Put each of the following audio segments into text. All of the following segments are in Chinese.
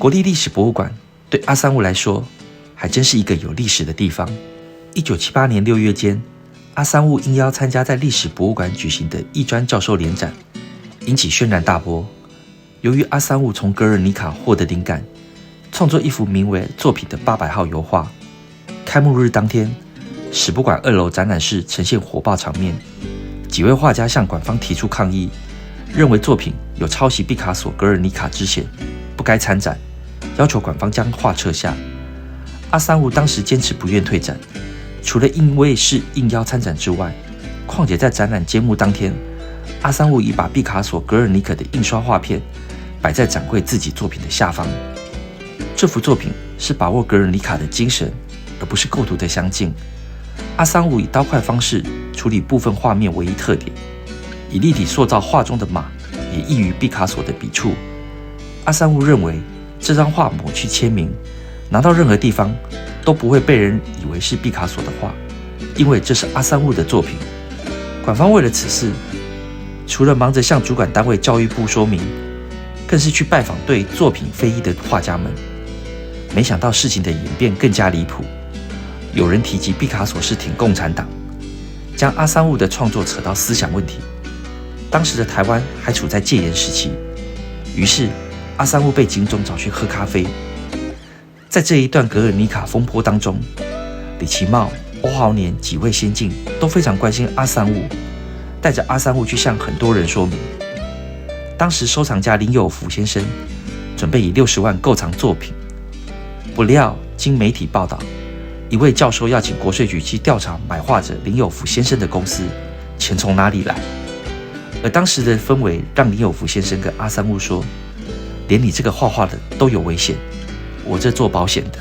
国立历史博物馆对阿三悟来说，还真是一个有历史的地方。1978年6月间，阿三悟应邀参加在历史博物馆举行的艺专教授联展，引起轩然大波。由于阿三悟从格尔尼卡获得灵感，创作一幅名为《作品》的800号油画。开幕日当天，史博馆2楼展览室呈现火爆场面，几位画家向馆方提出抗议，认为作品有抄袭毕卡索《格尔尼卡》之嫌，不该参展，要求馆方将画撤下。阿三悟当时坚持不愿退展，除了因为是应邀参展之外，况且在展览揭幕当天，阿三悟已把毕卡索《格尔尼卡》的印刷画片摆在展柜自己作品的下方。这幅作品是把握格尔尼卡的精神，而不是构图的相近。阿三悟以刀块方式处理部分画面唯一特点，以立体塑造画中的马，也异于毕卡索的笔触。阿三悟认为这张画抹去签名，拿到任何地方都不会被人以为是毕卡索的画，因为这是阿三悟的作品。馆方为了此事，除了忙着向主管单位教育部说明，更是去拜访对作品非议的画家们。没想到事情的演变更加离谱，有人提及毕卡索是挺共产党，将阿三悟的创作扯到思想问题。当时的台湾还处在戒严时期，于是阿三悟被警总找去喝咖啡。在这一段格尔尼卡风波当中，李奇茂、欧豪年几位先进都非常关心阿三悟，带着阿三悟去向很多人说明。当时收藏家林有福先生准备以60万购藏作品，不料经媒体报道，一位教授要请国税局去调查买画者林有福先生的公司钱从哪里来。而当时的氛围让林有福先生跟阿三悟说，连你这个画画的都有危险，我这做保险的。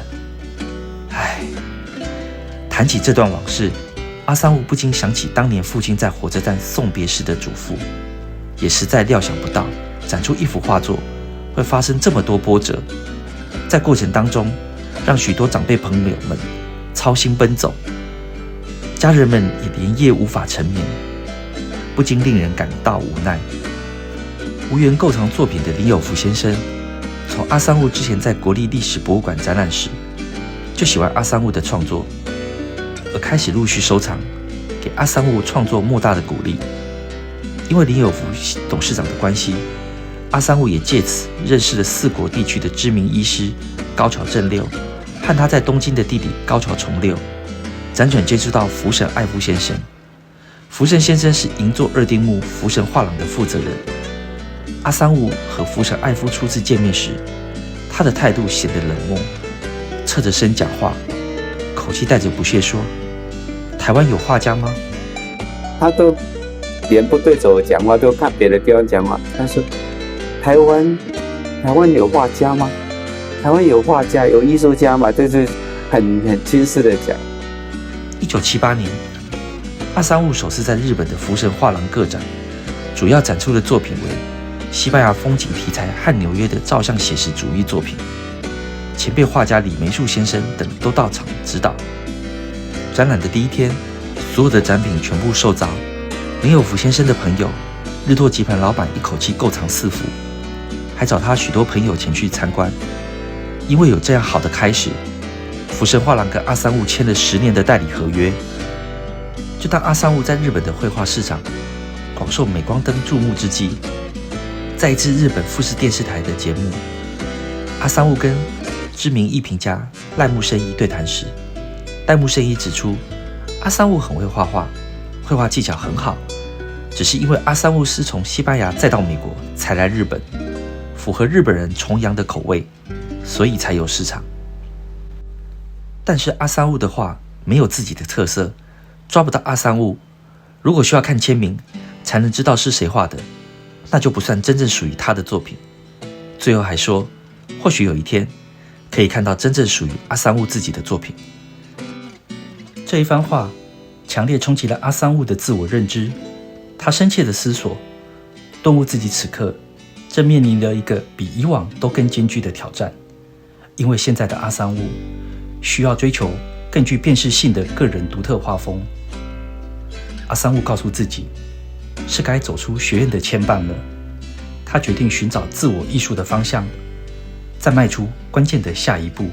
唉，谈起这段往事，阿三悟不禁想起当年父亲在火车站送别时的嘱咐，也实在料想不到展出一幅画作会发生这么多波折，在过程当中让许多长辈朋友们操心奔走，家人们也连夜无法成眠，不禁令人感到无奈。无缘购藏作品的林有福先生，从阿三悟之前在国立历史博物馆展览时就喜欢阿三悟的创作，而开始陆续收藏，给阿三悟创作莫大的鼓励。因为林有福董事长的关系，阿三悟也借此认识了4国地区的知名医师高桥正六，和他在东京的弟弟高桥重六，辗转接触到福神爱夫先生。福神先生是银座二丁目福神画廊的负责人。阿三悟和福神爱夫初次见面时，他的态度显得冷漠，侧着身讲话，口气带着不屑说：“台湾有画家吗？”他都连不对着我讲话，都看别的地方讲话。他说：“台湾有画家吗？台湾有画家有艺术家吗？”这是很轻视的讲。1978年，阿三悟首次在日本的福神画廊个展，主要展出的作品为西班牙风景题材和纽约的照相写实主义作品。前辈画家李梅树先生等都到场指导。展览的第一天，所有的展品全部售砸。林有福先生的朋友日拓集团老板一口气购藏4幅，还找他许多朋友前去参观。因为有这样好的开始，福神画廊跟阿三悟签了10年的代理合约。就当阿三悟在日本的绘画市场广受镁光灯注目之际，在一次日本富士电视台的节目，阿三悟跟知名艺评家赖木生一对谈时，赖木生一指出，阿三悟很会画画，绘画技巧很好，只是因为阿三悟是从西班牙再到美国才来日本，符合日本人崇洋的口味，所以才有市场。但是阿三悟的画没有自己的特色，抓不到阿三悟。如果需要看签名才能知道是谁画的，那就不算真正属于他的作品。最后还说，或许有一天可以看到真正属于阿三悟自己的作品。这一番话强烈冲击了阿三悟的自我认知，他深切的思索，顿悟自己此刻正面临了一个比以往都更艰巨的挑战。因为现在的阿三悟需要追求更具辨识性的个人独特画风。阿三悟告诉自己，是该走出学院的牵绊了。他决定寻找自我艺术的方向，再迈出关键的下一步。